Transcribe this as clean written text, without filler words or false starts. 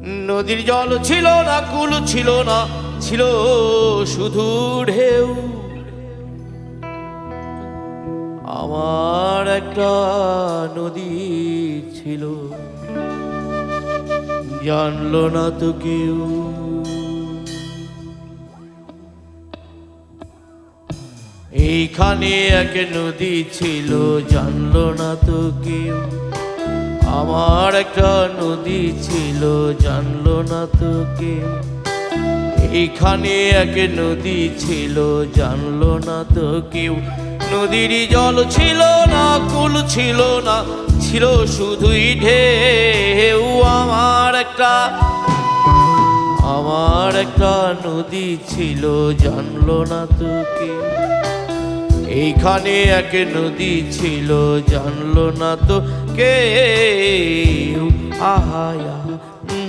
নদীর জল ছিল না, কুল ছিল না, ছিল শুধু ঢেউ। আমার একটা নদী ছিল, জানলো না তো কেউ। এইখানে এক নদী ছিল, জানলো না তো কেউ। আমার একটা নদী ছিল, জানলো না তো কেউ। এইখানে এক নদী ছিল, জানলো না তো কেউ। নদীর জল ছিল না, কুল ছিল না, ছিল শুধুই ঢেউ। আমার একটা নদী ছিল, জানলো না তো কেউ। এইখানে এক নদী ছিল, জানলো না তো কেউ। আহা